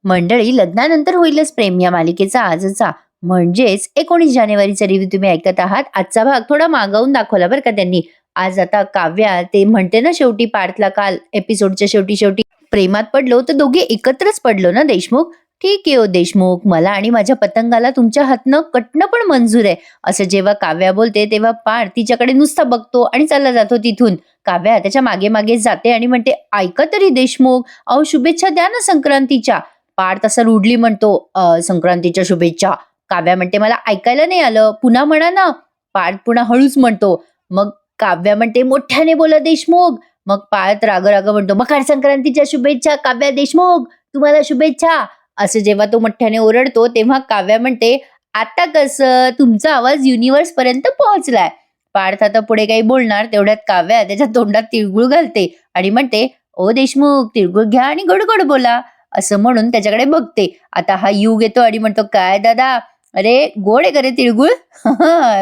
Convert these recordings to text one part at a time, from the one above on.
मंडळी, लग्नानंतर होईलच प्रेम या मालिकेचा आजचा म्हणजेच 19 जानेवारीचा रिव्ह्यू तुम्ही ऐकत आहात. आजचा भाग थोडा मागवून दाखवला बरं का त्यांनी. आज आता काव्या ते म्हणते ना, शेवटी पार्थला काल एपिसोडच्या शेवटी शेवटी प्रेमात पडलो तर दोघे एकत्रच पडलो ना देशमुख. ठीक आहे हो देशमुख, मला आणि माझ्या पतंगाला तुमच्या हातनं कटणं पण मंजूर आहे. असं जेव्हा काव्या बोलते तेव्हा पार्थ तिच्याकडे नुसता बघतो आणि चालला जातो तिथून. काव्या त्याच्या मागे मागे जाते आणि म्हणते, ऐका तरी देशमुख, अहो शुभेच्छा द्या ना संक्रांतीच्या. पार्थ असा रुडली म्हणतो, संक्रांतीच्या शुभेच्छा." काव्या म्हणते, मला ऐकायला नाही आलं, पुन्हा म्हणा ना." पार्थ पुन्हा हळूच म्हणतो. मग काव्या म्हणते, मोठ्याने बोला देशमुख. मग पार्थ राग राग म्हणतो, मकर संक्रांतीच्या शुभेच्छा काव्या देशमुख, तुम्हाला शुभेच्छा. असं जेव्हा तो मोठ्याने ओरडतो तेव्हा काव्या म्हणते, आता कसं तुमचा आवाज युनिव्हर्स पर्यंत पोहोचलाय. पार्थ आता पुढे काही बोलणार तेवढ्यात काव्या त्याच्या तोंडात तिळगुळ घालते आणि म्हणते, ओ देशमुख, तिळगुळ घ्या आणि गोड गोड बोला. असं म्हणून त्याच्याकडे बघते. आता हा युग येतो आणि म्हणतो, काय दादा, अरे गोड आहे का रे तिळगुळ?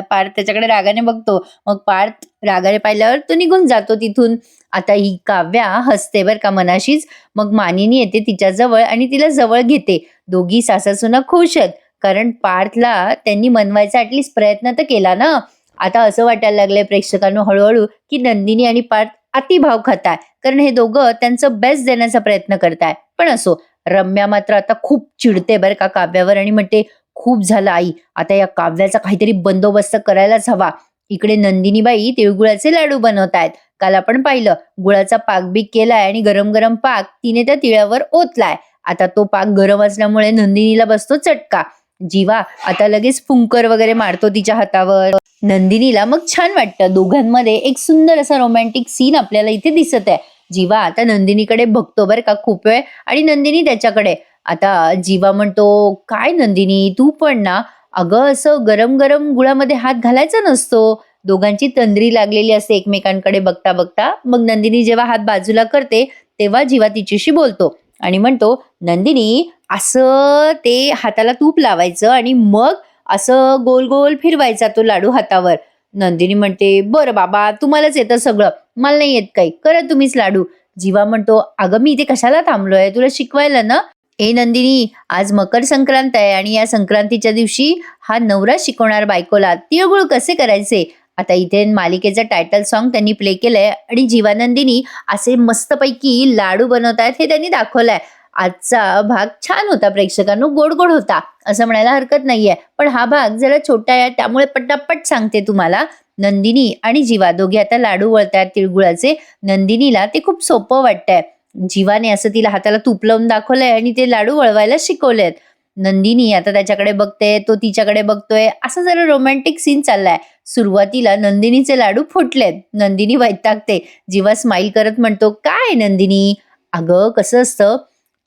पार्थ त्याच्याकडे रागाने बघतो. मग पार्थ रागाने पाहिल्यावर तो निघून जातो तिथून. आता ही काव्या हसते बर का मनाशीच. मग मानिनी येते तिच्याजवळ आणि तिला जवळ घेते. दोघी सासासुना खुश आहेत, कारण पार्थला त्यांनी मनवायचा ऍटलीस्ट प्रयत्न तर केला ना. आता असं वाटायला लागलंय प्रेक्षकांना हळूहळू की नंदिनी आणि पार्थ अतिभाव खाताय, कारण हे दोघं त्यांचं बेस्ट देण्याचा प्रयत्न करताय. पण असो, रम्या मात्र आता खूप चिडते बरं का काव्यावर आणि म्हणते, खूप झालं आई, आता या काव्याचा काहीतरी बंदोबस्त करायलाच हवा. इकडे नंदिनीबाई तिळगुळाचे लाडू बनवतायत. काल आपण पाहिलं, गुळाचा पाक बी केलाय आणि गरम गरम पाक तिने त्या तिळावर ओतलाय. आता तो पाक गरम असल्यामुळे नंदिनीला बसतो चटका. जीवा आता लगेच फुंकर वगैरे मारतो तिच्या हातावर. नंदिनीला मग छान वाटतं. दोघांमध्ये एक सुंदर असा रोमॅन्टिक सीन आपल्याला इथे दिसत आहे. जीवा आता नंदिनीकडे बघतो बरं का खूप वेळ आणि नंदिनी त्याच्याकडे. आता जीवा म्हणतो, काय नंदिनी तू पण ना, अगं असं गरम गरम गुळामध्ये हात घालायचा नसतो. दोघांची तंद्री लागलेली असते एकमेकांकडे बघता बघता. मग नंदिनी जेव्हा हात बाजूला करते तेव्हा जीवा तिच्याशी बोलतो आणि म्हणतो, नंदिनी असं ते हाताला तूप लावायचं आणि मग असं गोल गोल फिरवायचा तो लाडू हातावर. नंदिनी म्हणते, बरं बाबा तुम्हालाच येतं सगळं, मला नाही येत काही, करा तुम्हीच लाडू. जीवा म्हणतो, अगं मी इथे कशाला थांबलोय, तुला शिकवायला ना. ए नंदिनी, आज मकर संक्रांत आहे आणि या संक्रांतीच्या दिवशी हा नवरा शिकवणार बायकोला तिळगुळ कसे करायचे. आता इथे मालिकेचं टायटल सॉन्ग त्यांनी प्ले केलंय आणि जीवानंदिनी असे मस्तपैकी लाडू बनवतायत हे त्यांनी दाखवलंय. आजचा भाग छान होता, प्रेक्षकांनो गोड गोड होता असं म्हणायला हरकत नाहीये. पण हा भाग जरा छोटा आहे त्यामुळे पटापट सांगते तुम्हाला. नंदिनी आणि जीवा दोघे आता लाडू वळतायत तिळगुळाचे. नंदिनीला ते खूप सोपं वाटतंय. जीवाने असं तिला हाताला तूप लावून दाखवलंय आणि ते लाडू वळवायला शिकवलेत. नंदिनी आता त्याच्याकडे बघते, तो तिच्याकडे बघतोय, असं जरा रोमॅन्टिक सीन चाललाय. सुरुवातीला नंदिनीचे लाडू फुटलेत. नंदिनी वैतागते. जीवा स्माईल करत म्हणतो, काय नंदिनी, अगं कसं असतं,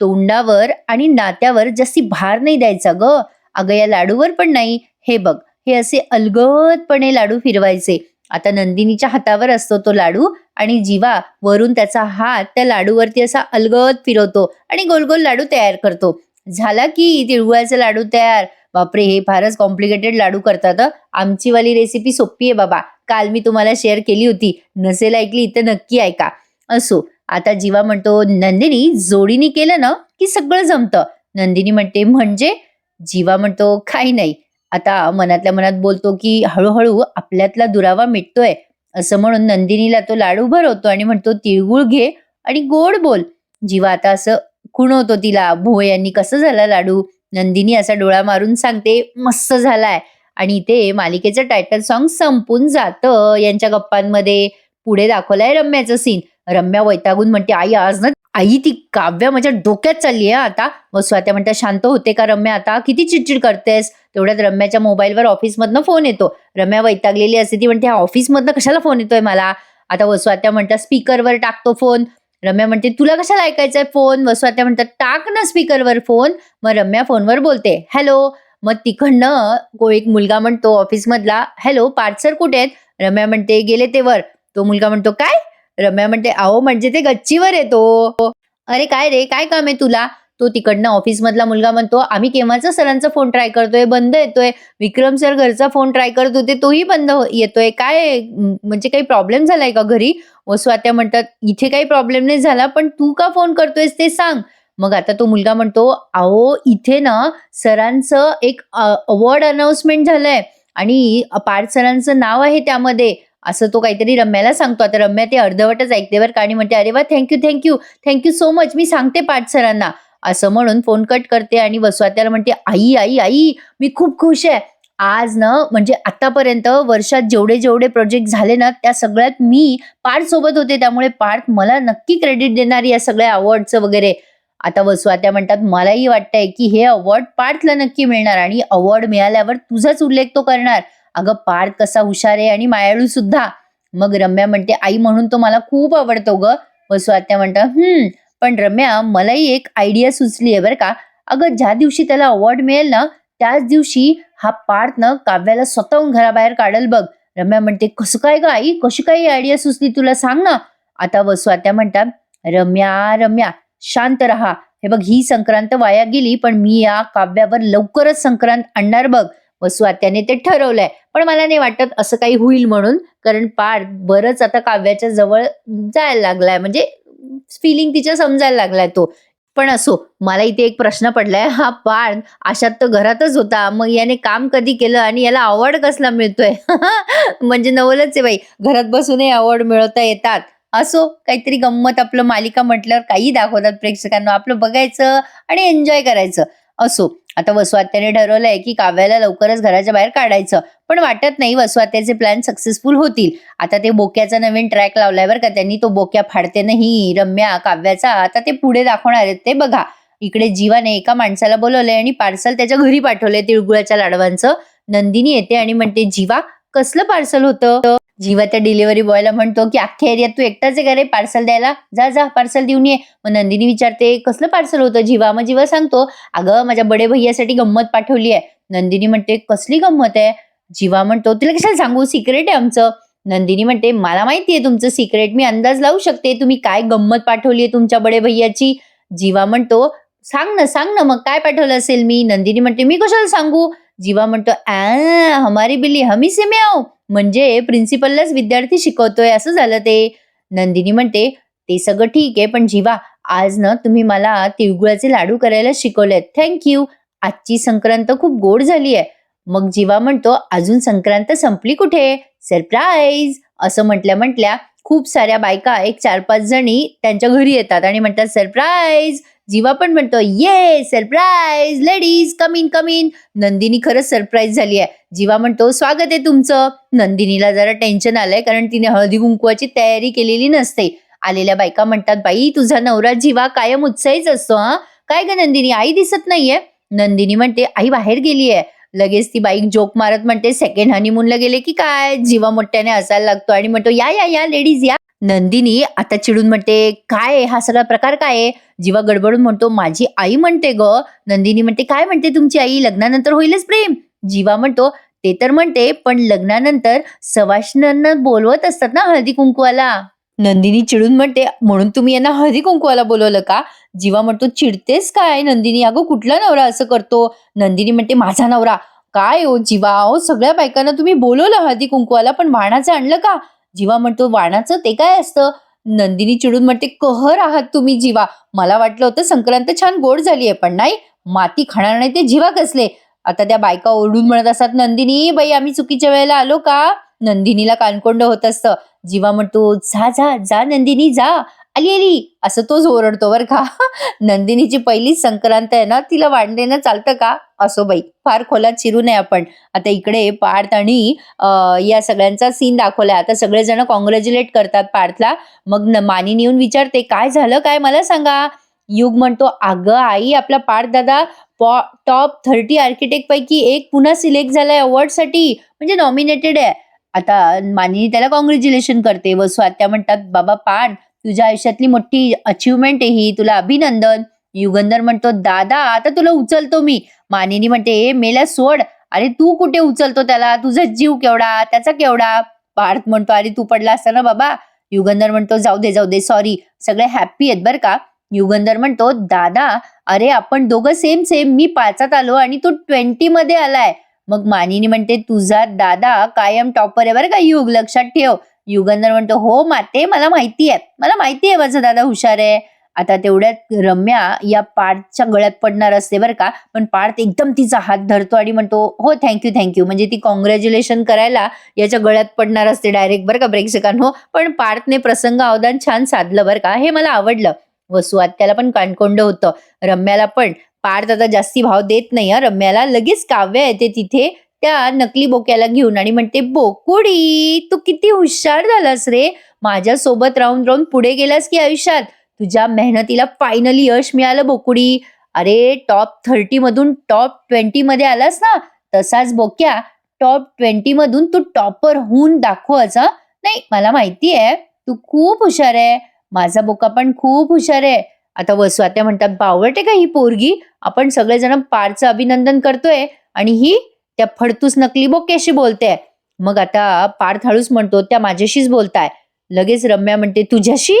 तोंडावर आणि नात्यावर जास्ती भार नाही द्यायचा ग. अगं या लाडूवर पण नाही, हे बघ, हे असे अलगदपणे लाडू फिरवायचे. आता नंदिनीच्या हातावर असतो तो लाडू आणि जीवा वरून त्याचा हात त्या लाडूवरती असा अलगद फिरवतो आणि गोल गोल लाडू तयार करतो. झाला की तिळगुळाचा लाडू तयार. बापरे, हे फारच कॉम्प्लिकेटेड लाडू करतात. आमची वाली रेसिपी सोपी आहे बाबा, काल मी तुम्हाला शेअर केली होती, नसेल ऐकली तर नक्की ऐका. असो, आता जीवा म्हणतो, नंदिनी जोडीने केलं ना की सगळं जमतं. नंदिनी म्हणते, म्हणजे? जीवा म्हणतो, काही नाही. आता मनातल्या मनात बोलतो की हळूहळू आपल्यातला दुरावा मिटतोय. असं म्हणून नंदिनीला तो लाडू भरवतो आणि म्हणतो, तिळगुळ घे आणि गोड बोल. जीवा आता असं खुणवतो तिला, भोय यांनी कसं झाला लाडू. नंदिनी असा डोळा मारून सांगते, मस्त झालाय. आणि इथे मालिकेचं टायटल सॉन्ग संपून जातं यांच्या गप्पांमध्ये. पुढे दाखवलाय रम्याचं सीन. रम्या वैतागून म्हणते, आई आज ना, आई ती काव्या माझ्या डोक्यात चालली आहे आता. मग स्वात्या म्हणतात, शांत होते का रम्या, आता किती चिडचिड करतेस. तेवढ्यात रम्याच्या मोबाईलवर ऑफिसमधनं फोन येतो. रम्या वैतागलेली असते, ती म्हणते, ऑफिसमधनं कशाला फोन येतोय मला. आता वस्वात्या म्हणतात, स्पीकरवर टाकतो फोन. रम्या म्हणते, तुला कशाला ऐकायचंय फोन. वस्वात्या म्हणतात, टाक ना स्पीकरवर फोन. मग रम्या फोनवर बोलते, हॅलो. मग तिकडनं एक मुलगा म्हणतो ऑफिसमधला, हॅलो पार्थ सर कुठे आहेत. रम्या म्हणते, गेले ते वर. तो मुलगा म्हणतो, काय. रम्या म्हणते, अहो म्हणजे ते गच्चीवर येतो. अरे काय रे, काय काम आहे तुला. तो तिकडनं ऑफिस मधला मुलगा म्हणतो, आम्ही केव्हाचा सरांचा फोन ट्राय करतोय, बंद येतोय. विक्रम सर घरचा फोन ट्राय करत होते, तोही बंद येतोय. काय म्हणजे काही प्रॉब्लेम झालाय का घरी. व स्वात्या म्हणतात, इथे काही प्रॉब्लेम नाही झाला, पण तू का फोन करतोयस ते सांग. मग आता तो मुलगा म्हणतो, "अहो, इथे ना सरांचं एक अवॉर्ड अनाउन्समेंट झालंय आणि पार्थ सरांचं नाव आहे त्यामध्ये." असं तो काहीतरी रम्याला सांगतो. आता रम्या ते अर्धवटच ऐकते बरं का आणि म्हणते, "अरे वाह! Thank so much. मी सांगते पार्थ सरांना." असं म्हणून फोन कट करते आणि वसुआत्याला म्हणते, "आई, आई, आई, मी खूप खुश आहे. आज ना म्हणजे आतापर्यंत वर्षात जेवढे प्रोजेक्ट झाले ना, त्या सगळ्यात मी पार्थ सोबत होते. त्यामुळे पार्थ मला नक्की क्रेडिट देणार या सगळ्या अवॉर्डचं वगैरे." आता वसुआत्या म्हणतात, "मलाही वाटतंय की हे अवॉर्ड पार्थला नक्की मिळणार आणि अवॉर्ड मिळाल्यावर तुझाच उल्लेख तो करणार. अगं पार्थ कसा हुशार आहे आणि मायाळू सुद्धा." मग रम्या म्हणते, "आई म्हणून तो मला खूप आवडतो गं." वसुआत्या म्हणतात, पण रम्या मलाही एक आयडिया सुचली आहे बरं का. अगं ज्या दिवशी त्याला अवॉर्ड मिळेल ना, त्याच दिवशी हा पार्थ ना काव्याला स्वतःहून घराबाहेर काढेल बघ." रम्या म्हणते, "कसं काय गं आई? कशी काय आयडिया सुचली तुला सांग ना." आता वसुआत्या म्हणतात, "रम्या, रम्या शांत राहा. हे बघ ही संक्रांत वाया गेली, पण मी या काव्यावर लवकरच संक्रांत आणणार बघ." वसुआत्याने ते ठरवलंय. पण मला नाही वाटत असं काही होईल म्हणून. कारण पार्थ बरंच आता काव्याच्या जवळ जायला लागलाय. म्हणजे फिलिंग तिच्या समजायला लागलाय तो. पण असो, मला इथे एक प्रश्न पडलाय. हा पार्थ अशात तर घरातच होता. मग याने काम कधी केलं आणि याला अवॉर्ड कसला मिळतोय? म्हणजे नवलच आहे बाई. घरात बसूनही अवॉर्ड मिळवता येतात. असो, काहीतरी गंमत आपलं मालिका म्हटल्यावर काही दाखवतात प्रेक्षकांना. आपलं बघायचं आणि एन्जॉय करायचं. असो, आता वसुआत्याने ठरवलंय की काव्याला लवकरच घराच्या बाहेर काढायचं. पण वाटत नाही वसुआत्याचे प्लॅन सक्सेसफुल होतील. आता ते बोक्याचा नवीन ट्रॅक लावलाय बरं का त्यांनी. तो बोक्या फाडते नाही रम्या काव्याचा. आता ते पुढे दाखवणार आहेत ते बघा. इकडे जीवाने एका माणसाला बोलवलंय आणि पार्सल त्याच्या घरी पाठवलंय तिळगुळाच्या लाडवांचं. नंदिनी येते आणि म्हणते, "जीवा, कसलं पार्सल होतं?" जीवा त्या डिलिव्हरी बॉयला म्हणतो की "अख्ख्या एरियात तू एकटाच आहे का रे पार्सल द्यायला? जा जा पार्सल देऊन ये." मग नंदिनी विचारते, "कसलं पार्सल होतं जीवा?" मग जीवा सांगतो, "अगं माझ्या बडे भैयासाठी गंमत पाठवली आहे." नंदिनी म्हणते, "कसली गंमत आहे?" जीवा म्हणतो, "तिला कशाला सांगू? सिक्रेट आहे आमचं." नंदिनी म्हणते, "मला माहितीये तुमचं सिक्रेट. मी अंदाज लावू शकते तुम्ही काय गंमत पाठवलीये तुमच्या बडे भैयाची." जीवा म्हणतो, सांग ना मग काय पाठवलं असेल मी?" नंदिनी म्हणते, "मी कशाला सांगू?" जीवा म्हणतो, हमारी बिल्ली हमी से म्याऊ." म्हणजे प्रिन्सिपललाच विद्यार्थी शिकवतोय असं झालं ते. नंदिनी म्हणते, "ते सगळं ठीक आहे, पण जीवा आज ना तुम्ही मला तिळगुळाचे लाडू करायला शिकवलेत. Thank you. आजची संक्रांत खूप गोड झाली आहे." मग जीवा म्हणतो, "अजून संक्रांत संपली कुठे? सरप्राईज." असं म्हटल्या खूप साऱ्या बायका एक 4-5 जणी त्यांच्या घरी येतात आणि म्हणतात, "सरप्राईज." जीवा पण म्हणतो, "ये surprise ladies come in." Nandini खरंच सरप्राईज झाली आहे. जीवा म्हणतो, "स्वागत आहे तुमचं." नंदिनीला जरा टेन्शन आलंय कारण तिने हळदी कुंकवाची तयारी केलेली नसते. आलेल्या बायका म्हणतात, "बाई तुझा नवरा जीवा कायम उत्साहीच असतो हा. काय ग नंदिनी आई दिसत नाहीये?" नंदिनी म्हणते, "आई बाहेर गेलीये." लगेच ती बाईक जोक मारत म्हणते, "सेकंड हनीमूनला गेले की काय?" जीवा मोठ्याने हसायला लागतो आणि म्हणतो, "या या या लेडीज या." नंदिनी आता चिडून म्हणते, "काय हा सगळा प्रकार काय आहे?" जीवा गडबडून म्हणतो, "माझी आई म्हणते ग." नंदिनी म्हणते, "काय म्हणते तुमची आई? लग्नानंतर होईलच प्रेम." जीवा म्हणतो, "ते तर म्हणते, पण लग्नानंतर सवाष्णांना बोलवत असतात ना हळदी कुंकवाला." नंदिनी चिडून म्हणते, "म्हणून तुम्ही यांना हळदी कुंकवाला बोलवलं का?" जीवा म्हणतो, "चिडतेस काय नंदिनी? अगं कुठला नवरा असं करतो?" नंदिनी म्हणते, "माझा नवरा." "काय हो जीवा, अहो सगळ्या बायकांना तुम्ही बोलवलं हळदी कुंकवाला, पण वाणाचं आणलं का?" जीवा म्हणतो, "वाणाचं ते काय असतं?" नंदिनी चिडून म्हणते, "कहर आहात तुम्ही जीवा. मला वाटलं होतं संक्रांत छान गोड झालीये, पण नाही, माती खाणार नाही ते जीवा कसले." आता त्या बायका ओरडून म्हणत असतात, "नंदिनी बाई आम्ही चुकीच्या वेळेला आलो का?" नंदिनीला कानकोंड होत असतं. जीवा म्हणतो, "जा जा जा नंदिनी जा, आली आली." असं तोच ओरडतो बरं का. नंदिनीची पहिलीच संक्रांत आहे ना, तिला वाढलेलं चालतं का? असो बाई, फार खोलात शिरू नये आपण. आता इकडे पार्थ आणि या सगळ्यांचा सीन दाखवलाय. आता सगळेजण कॉंग्रॅच्युलेट करतात पार्थला. मग मानिनी येऊन विचारते, "काय झालं काय मला सांगा." युग म्हणतो, "अगं आई आपला पार्थ दादा टॉप 30 आर्किटेक्ट पैकी एक पुन्हा सिलेक्ट झालाय अवॉर्डसाठी, म्हणजे नॉमिनेटेड आहे." आता मानिनी त्याला कॉंग्रॅच्युलेशन करते. वसुआत्या म्हणतात, "बाबा पार्थ, तुझ्या आयुष्यातली मोठी अचीवमेंट आहे ही, तुला अभिनंदन." युगंधर म्हणतो, "दादा आता तुला उचलतो मी." मानिनी म्हणते, मेला सोड. अरे तू कुठे उचलतो त्याला? तुझा जीव केवढा, त्याचा केवढा?" पार्थ म्हणतो, "अरे तू पडला असता ना बाबा." युगंधर म्हणतो, जाऊ दे सॉरी, सगळे हॅप्पी आहेत बरं का." युगंधर म्हणतो, "दादा अरे आपण दोघं सेम सेम, मी 5त आलो आणि तू 20 मध्ये आलाय." मग मानिनी म्हणते, "तुझा दादा कायम टॉपर आहे बरं का युग, लक्षात ठेव." युगंधर म्हणतो, "हो माते मला माहिती आहे माझा दादा हुशार आहे." आता तेवढ्यात रम्या या पार्थच्या गळ्यात पडणार असते बरं का, पण पार्थ एकदम तिचा हात धरतो आणि म्हणतो, हो थँक्यू थँक्यू, म्हणजे ती कॉंग्रॅच्युलेशन करायला याच्या गळ्यात पडणार असते डायरेक्ट बरं का प्रेक्षकांनो. पण पार्थने प्रसंग अवधान छान साधलं बरं का, हे मला आवडलं. वसू आत्याला पण कानकोंड होतं, रम्याला पण. पार्थ आता जास्ती भाव देत नाही रम्याला. लगेच काव्या येते तिथे त्या नकली बोक्याला घेऊन आणि म्हणते, बोकुडी तू किती हुशार झालास रे, माझ्या सोबत राहून राहून पुढे गेलास की आयुष्यात, तुझ्या मेहनतीला फायनली यश मिळालं बोकुडी. अरे टॉप 30 मधून टॉप 20 मध्ये आलास ना, तसाच बोक्या टॉप 20 मधून तू टॉपर होऊन दाखवच. नाही मला माहिती आहे तू खूप हुशार आहे, माझा बोका पण खूप हुशार आहे. आता वसू आत्या म्हणतात, बावळटे का ही पोरगी, आपण सगळेजण पारचं अभिनंदन करतोय आणि ही त्या फडतूस नकली बोक्याशी बोलते. मग आता पार्थ हळूच म्हणतो, त्या माझ्याशीच बोलताय. लगेच रम्या म्हणते, तुझ्याशी?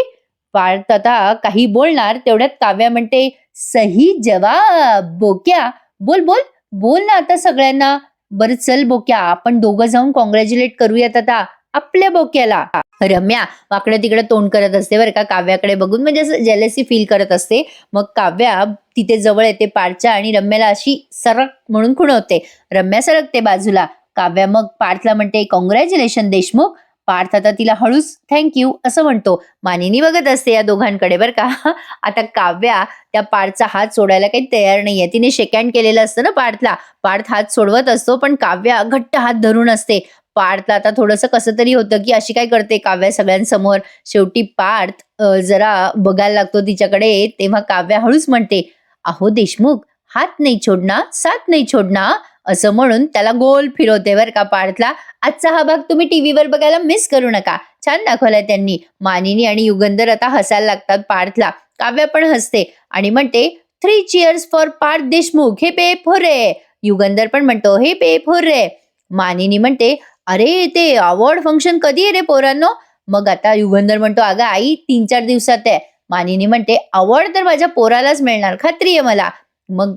पार्थ आता काही बोलणार तेवढ्यात काव्या म्हणते, सही जवाब बोक्या, बोल बोल बोल ना आता सगळ्यांना. बरं चल बोक्या, आपण दोघं जाऊन कॉंग्रॅच्युलेट करूयात आता आपल्या बोक्याला. रम्या वाकडं तिकडे तोंड करत असते बरं का काव्याकडे बघून, म्हणजे असं जेलसी फील करत असते. मग काव्या तिथे जवळ येते पार्थच्या आणि रम्याला अशी सरक म्हणून खुणवते. रम्या सरकते बाजूला. काव्या मग पार्थला म्हणते, कॉंग्रॅच्युलेशन देशमुख. पार्थ आता तिला हळूच थँक्यू असं म्हणतो. मानिनी बघत असते या दोघांकडे बरं का. आता काव्या त्या पार्थचा हात सोडायला काही तयार नाहीये. तिने शेकहँड केलेलं असतं ना पार्थला. पार्थ हात सोडवत असतो, पण काव्या घट्ट हात धरून असते. पार्थला आता थोडंसं कसं तरी होतं की अशी काय करते काव्या सगळ्यांसमोर. शेवटी पार्थ जरा बघायला लागतो तिच्याकडे. तेव्हा काव्या हळूच म्हणते, अहो देशमुख, हात नाही छोडना, साथ नाही छोडना, असं म्हणून त्याला गोल फिरवते बरं का पार्थला. आजचा हा भाग तुम्ही टीव्हीवर बघायला मिस करू नका, छान दाखवलाय त्यांनी. मानिनी आणि युगंधर आता हसायला लागतात पार्थला. काव्या पण हसते आणि म्हणते, 3 cheers फॉर पार्थ देशमुख, हे पे रे. युगंधर पण म्हणतो, हे पे रे. मानिनी म्हणते, अरे ते अवॉर्ड फंक्शन कधी आहे रे पोरांनो? मग आता युगंधर म्हणतो, अगं आई 3-4 दिवसात आहे. मानिनी म्हणते, अवॉर्ड तर माझ्या पोरालाच मिळणार, खात्री आहे मला. मग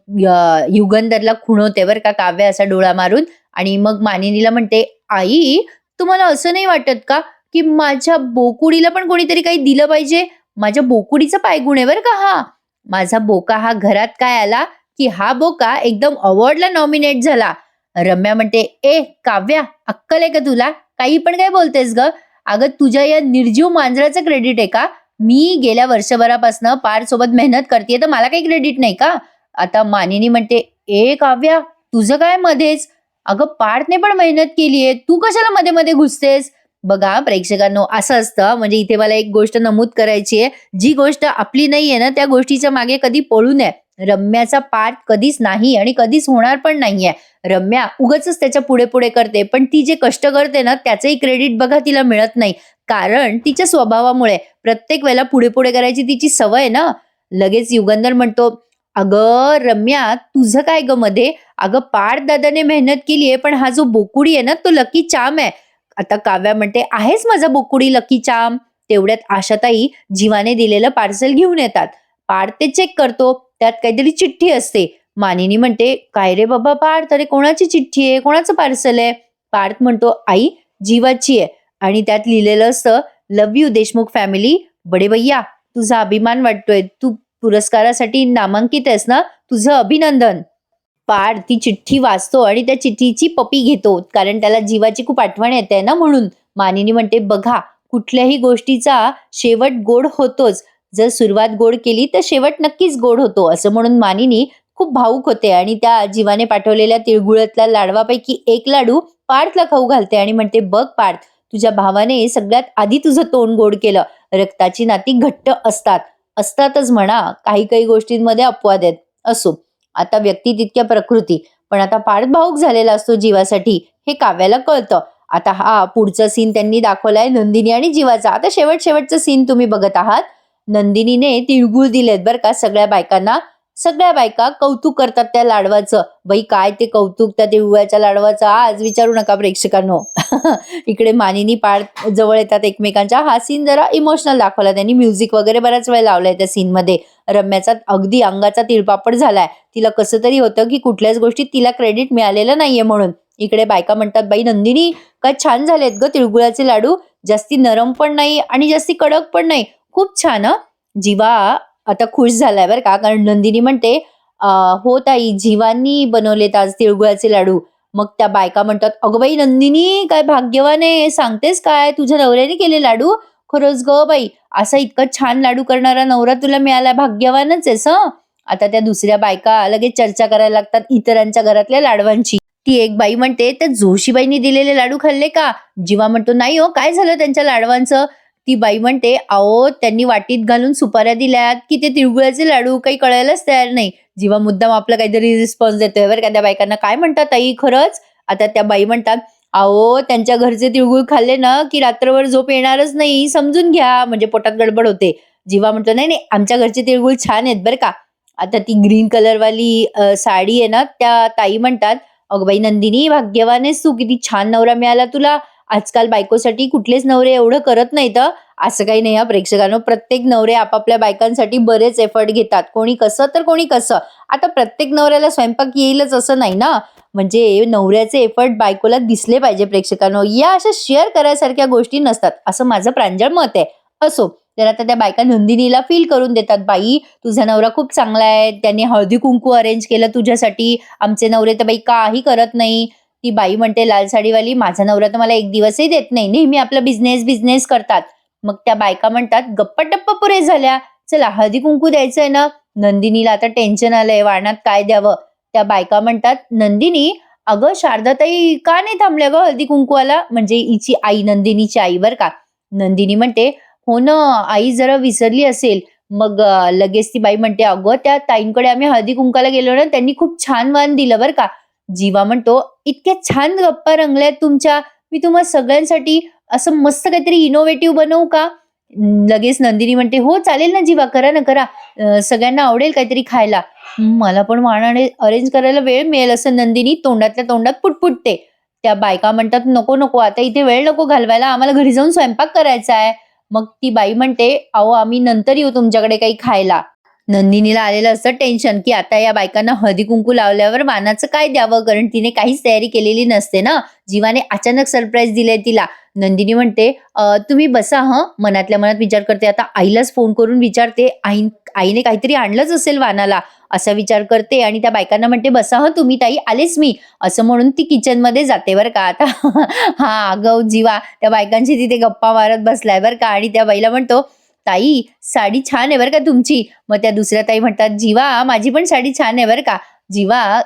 युगंधरला खुणवते बरं का काव्य असा डोळा मारून आणि मग मानिनीला म्हणते, आई तुम्हाला असं नाही वाटत का की माझ्या बोकुडीला पण कोणीतरी काही दिलं पाहिजे? माझ्या बोकुडीचा पायगुण आहे बरं का हा. माझा बोका हा घरात काय आला की हा बोका एकदम अवॉर्डला नॉमिनेट झाला. रम्या म्हणते, ए काव्या, अक्कल आहे का तुला? काही पण काय बोलतेस ग? अगं तुझ्या या निर्जीव मांजराचं क्रेडिट आहे का? मी गेल्या वर्षभरापासून पार्थ सोबत मेहनत करते, तर मला काही क्रेडिट नाही का? आता मानिनी म्हणते, ए काव्या तुझं काय मध्येच? अगं पार्थने पण मेहनत केलीये, तू कशाला मध्ये मध्ये घुसतेस? बघा प्रेक्षकांनो, असं असतं. म्हणजे इथे मला एक गोष्ट नमूद करायची आहे, जी गोष्ट आपली नाहीये ना त्या गोष्टीच्या मागे कधी पळू नये. रम्याचा पार्थ कधीच नाही आणि कधीच होणार पण नाहीये. रम्या उगाचच त्याच्या पुढे पुढे करते, पण ती जे कष्ट करते ना त्याचंही क्रेडिट बघा तिला मिळत नाही, कारण तिच्या स्वभावामुळे प्रत्येक वेळेला पुढे पुढे करायची तिची सवय आहे ना. लगेच युगंधर म्हणतो, अगं रम्या तुझं काय ग मध्ये? अगं पार्थ दादाने मेहनत केलीये, पण हा जो बोकुडी आहे ना तो लकी चाम आहे. आता काव्या म्हणते, आहेच माझा बोकुडी लकी चाम. तेवढ्यात आशाताई जीवाने दिलेलं पार्सल घेऊन येतात. पार्थ ते चेक करतो, त्यात काहीतरी चिठ्ठी असते. मानिनी म्हणते, काय रे बाबा पार्थ, अरे कोणाची चिठ्ठी आहे, कोणाचं पार्सल आहे? पार्थ म्हणतो, आई जीवाची आहे आणि त्यात लिहिलेलं असतं, लव्ह यू देशमुख फॅमिली. बडे भैया तुझा अभिमान वाटतोय, तू पुरस्कारासाठी नामांकित आहेस ना, तुझं अभिनंदन. पार्थ ती चिठ्ठी वाचतो आणि त्या चिठ्ठीची पपी घेतो, कारण त्याला जीवाची खूप आठवण येते ना म्हणून. मानिनी म्हणते, बघा कुठल्याही गोष्टीचा शेवट गोड होतोच, जर सुरुवात गोड केली तर शेवट नक्कीच गोड होतो, असं म्हणून मानिनी खूप भावूक होते आणि त्या जीवाने पाठवलेल्या तिळगुळातल्या लाडवापैकी एक लाडू पार्थला खाऊ घालते आणि म्हणते, बघ पार्थ, तुझ्या भावाने सगळ्यात आधी तुझं तोंड गोड केलं. रक्ताची नाती घट्ट असतात, असतातच म्हणा, काही काही गोष्टींमध्ये अपवाद आहेत. असो, आता व्यक्ती तितक्या प्रकृती. पण आता पार्थ भावूक झालेला असतो जीवासाठी, हे काव्याला कळतं. आता हा पुढचा सीन त्यांनी दाखवलाय नंदिनी आणि जीवाचा. आता शेवटचं सीन तुम्ही बघत आहात. नंदिनीने तिळगुळ दिलेत बरं का सगळ्या बायकांना. सगळ्या बायका कौतुक करतात त्या लाडवाचं. बाई काय ते कौतुक त्या तिळगुळाच्या लाडवाचं, आज विचारू नका प्रेक्षकांनो. इकडे मानिनी पार्थ जवळ येतात एकमेकांच्या. हा सीन जरा इमोशनल दाखवला त्यांनी, म्युझिक वगैरे बराच वेळ लावलाय त्या सीन मध्ये. रम्याचा अगदी अंगाचा तिळपापड झालाय. तिला कसं तरी होतं की कुठल्याच गोष्टीत तिला क्रेडिट मिळालेलं नाहीये म्हणून. इकडे बायका म्हणतात, बाई नंदिनी काय छान झालेत ग तिळगुळाचे लाडू, जास्ती नरम पण नाही आणि जास्ती कडक पण नाही, खूप छान. जीवा आता खुश झालाय बरं का. कारण नंदिनी म्हणते, "अ, हो ताई, जीवांनी बनवलेत आज तिळगुळाचे लाडू." मग त्या बायका म्हणतात, "अगं बाई नंदिनी, काय भाग्यवान आहे, सांगतेस काय? तुझ्या नवऱ्याने केले लाडू? खरंच गं बाई, असा इतका छान लाडू करणारा नवरा तुला मिळाला, भाग्यवानच आहेस हं." आता त्या दुसऱ्या बायका लगेच चर्चा करायला लागतात इतरांच्या घरातल्या लाडवांची. ती एक बाई म्हणते, "त्या जोशीबाईंनी दिलेले लाडू खाल्ले का?" जीवा म्हणतो, "नाही हो, काय झालं त्यांच्या लाडवांचं?" ती बाई म्हणते, "अहो, त्यांनी वाटीत घालून सुपाऱ्या दिल्यात, की ते तिळगुळाचे लाडू काही कळायलाच तयार नाही." जीवा मुद्दाम आपला काहीतरी रिस्पॉन्स देतोय बरं का त्या बायकांना. "काय म्हणतात ताई, खरंच?" आता त्या बाई म्हणतात, "अहो, त्यांच्या घरचे तिळगुळ खाल्ले ना, की रात्रभर झोप येणारच नाही, समजून घ्या." म्हणजे पोटात गडबड होते. जीवा म्हणतो, "नाही, नाही, आमच्या घरचे तिळगुळ छान आहेत बरं का." आता ती ग्रीन कलरवाली साडी आहे ना, त्या ताई म्हणतात, "अगं बाई नंदिनी, भाग्यवान आहेस तू, किती छान नवरा मिळाला तुला. आजकाल बायकोसाठी कुठलेच नवरे एवढं करत नाहीत हं." असं काही नाही हां प्रेक्षकांनो. प्रत्येक नवरे आपापल्या बायकांसाठी बरेच एफर्ट घेतात. कोणी कसं तर कोणी कसं. आता प्रत्येक नवऱ्याला स्वयंपाक येईलच असं नाही ना. म्हणजे नवऱ्याचे एफर्ट बायकोला दिसले पाहिजे प्रेक्षकांनो. या अशा शेअर करायसारख्या गोष्टी नसतात, असं माझं प्रांजळ मत आहे. असो, तर आता त्या बायका नंदिनीला फील करून देतात, "बाई, तुझा नवरा खूप चांगला आहे. त्याने हळदी-कुंकू अरेंज केलं तुझ्यासाठी. आमचे नवरे तर बाई काही करत नाही." ती बाई म्हणते लाल साडीवाली, "माझा नवरा तर मला एक दिवसही देत नाही. नेहमी आपला बिझनेस, बिझनेस करतात." मग त्या बायका म्हणतात, "गप्पा-टप्पा पुरे झाल्या. चला हळदी-कुंकू द्यायचंय ना." नंदिनीला आता टेन्शन आलंय, वाणात काय द्यावं? त्या बायका म्हणतात, "नंदिनी, अगं शारदाताई का नाही थांबल्या गं हळदी-कुंकवाला?" म्हणजे हिची आई, नंदिनीची आई बरं का. नंदिनी म्हणते, "हो ना, आई जरा विसरली असेल." मग लगेच ती बाई म्हणते, "अगं त्या ताईंकडे आम्ही हळदी-कुंकवाला गेलो ना, त्यांनी खूप छान वाण दिलं बरं का." जीवा म्हणतो, "इतक्या छान गप्पा रंगल्यात तुमच्या, मी तुम्हा सगळ्यांसाठी असं मस्त काहीतरी इनोव्हेटिव्ह बनवू का?" लगेच नंदिनी म्हणते, "हो चालेल ना जीवा, करा ना करा. सगळ्यांना आवडेल काहीतरी खायला." मला पण वाण अरेंज करायला वेळ मिळेल असं नंदिनी तोंडातल्या तोंडात पुटपुटते. त्या बायका म्हणतात, "नको, नको, आता इथे वेळ नको घालवायला. आम्हाला घरी जाऊन स्वयंपाक करायचा आहे." मग ती बाई म्हणते, "अहो, आम्ही नंतर येऊ तुमच्याकडे काही खायला." नंदिनीला आलेलं असतं टेन्शन, की आता या बायकांना हळदी-कुंकू लावल्यावर वाणाचं काय द्यावं? कारण तिने काहीच तयारी केलेली नसते ना. जीवाने अचानक सरप्राईज दिलंय तिला. नंदिनी म्हणते, तुम्ही बसा हं." मनातल्या मनात विचार करते, आता आईलाच फोन करून विचारते, आईने काहीतरी आणलंच असेल वाणाला, असा विचार करते आणि त्या बायकांना म्हणते, "बसा हं तुम्ही ताई, आलेच मी." असं म्हणून ती किचनमध्ये जाते बरं का. आता हां, आगाऊ जीवा त्या बायकांशी तिथे गप्पा मारत बसलाय बरं का आणि त्या बाईला म्हणतो, "ताई, साडी छान आहे बरं का तुमची." मग त्या दुसऱ्या ताई म्हणतात, "जीवा, माझी पण साडी छान आहे बरं का." जीवा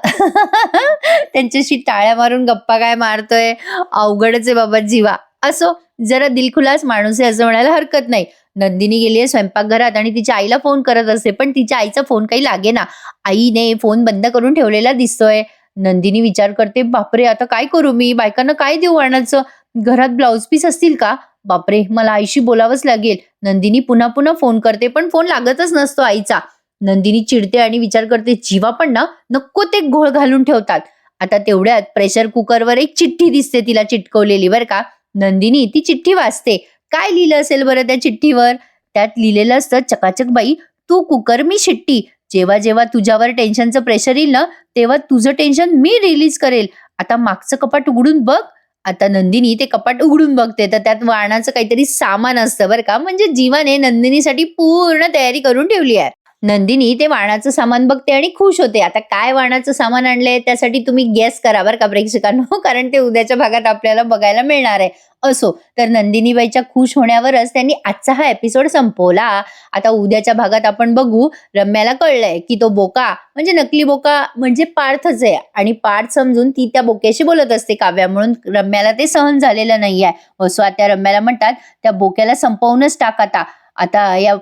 त्यांच्याशी टाळ्या मारून गप्पा काय मारतोय, अवघडच आहे बाबा जीवा. असो, जरा दिलखुलास माणूस आहे असं म्हणायला हरकत नाही. नंदिनी गेली आहे स्वयंपाकघरात आणि तिच्या आईला फोन करत असते, पण तिच्या आईचा फोन काही लागेना. आईने फोन बंद करून ठेवलेला दिसतोय. नंदिनी विचार करते, "बापरे! आता काय करू मी? बायकांना काय देऊ वाणाचं? घरात ब्लाउज पीस असतील का? बापरे! मला आईशी बोलावंच लागेल." नंदिनी पुन्हा पुन्हा फोन करते, पण फोन लागतच नसतो आईचा. नंदिनी चिडते आणि विचार करते, जीवा पण ना नको ते घोळ घालून ठेवतात. आता तेवढ्यात प्रेशर कुकरवर एक चिठ्ठी दिसते तिला चिटकवलेली बरं का. नंदिनी ती चिठ्ठी वाचते. काय लिहिलं असेल बरं त्या चिठ्ठीवर? त्यात लिहिलेलं असतं, "चकाचक बाई, तू कुकर मी शिट्टी. जेव्हा जेव्हा तुझ्यावर टेन्शनचं प्रेशर येईल ना, तेव्हा तुझं टेन्शन मी रिलीज करेल. आता मागचं कपाट उघडून बघ." आता नंदिनी ते कपाट उघडून बघते, तर त्यात वाणाचं काहीतरी सामान असतं बरं का. म्हणजे जीवाने नंदिनीसाठी पूर्ण तयारी करून ठेवली आहे. नंदिनी ते वाणाचं सामान बघते आणि खुश होते. आता काय वाणाचं सामान आणलंय त्यासाठी तुम्ही गेस करा बरं का प्रेक्षकांनो, कारण ते उद्याच्या भागात आपल्याला बघायला मिळणार आहे. असो, तर नंदिनीबाईच्या खुश होण्यावरच त्यांनी आजचा हा एपिसोड संपवला. आता उद्याच्या भागात आपण बघू, रम्याला कळलंय की तो बोका म्हणजे नकली बोका म्हणजे पार्थच आहे आणि पार्थ समजून ती त्या बोक्याशी बोलत असते काव्या, म्हणून रम्याला ते सहन झालेलं नाहीये. वसू त्या रम्याला म्हणतात, "त्या बोक्याला संपवूनच टाक आता." आता या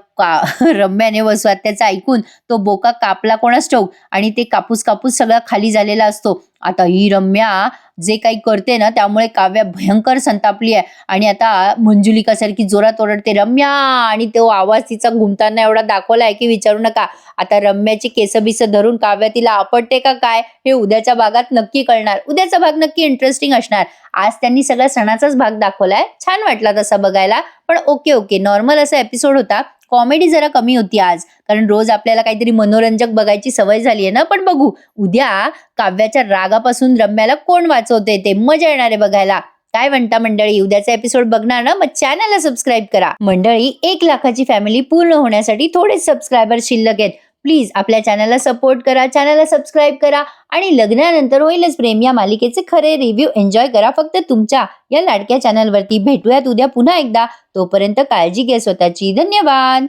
रम्याने वसू त्याचं ऐकून तो बोका कापला कोणास ठाऊक आणि ते कापूस कापूस सगळा खाली झालेला असतो. आता ही रम्या जे काही करते ना त्यामुळे काव्या भयंकर संतापली आहे आणि आता मंजुलिकासारखी जोरात ओरडते, "रम्या!" आणि तो आवाज तिचा घुमताना एवढा दाखवलाय की विचारू नका. आता रम्याची केसबिस धरून काव्या तिला आपटते का काय हे उद्याच्या भागात नक्की कळणार. उद्याचा भाग नक्की इंटरेस्टिंग असणार. आज त्यांनी सगळा सणाचाच भाग दाखवलाय. छान वाटला तसा बघायला. पण ओके नॉर्मल असा एपिसोड होता. कॉमेडी जरा कमी होती आज, कारण रोज आपल्याला काहीतरी मनोरंजक बघायची सवय झाली आहे ना. पण बघू उद्या काव्याच्या रागापासून रम्याला कोण वाचवते ते मजा येणार आहे बघायला. काय म्हणता मंडळी, उद्याचा एपिसोड बघणार ना? मग चॅनलला सबस्क्राईब करा. मंडळी, 1,00,000ची फॅमिली पूर्ण होण्यासाठी थोडेच सबस्क्रायबर शिल्लक आहेत. प्लीज आपल्या चॅनलला सपोर्ट करा, चॅनलला सबस्क्राईब करा आणि लग्नानंतर होईलच प्रेम या मालिकेचे खरे रिव्ह्यू एन्जॉय करा फक्त तुमच्या या लाडक्या चॅनलवरती. भेटूयात उद्या पुन्हा एकदा. तोपर्यंत काळजी घ्या स्वतःची. धन्यवाद.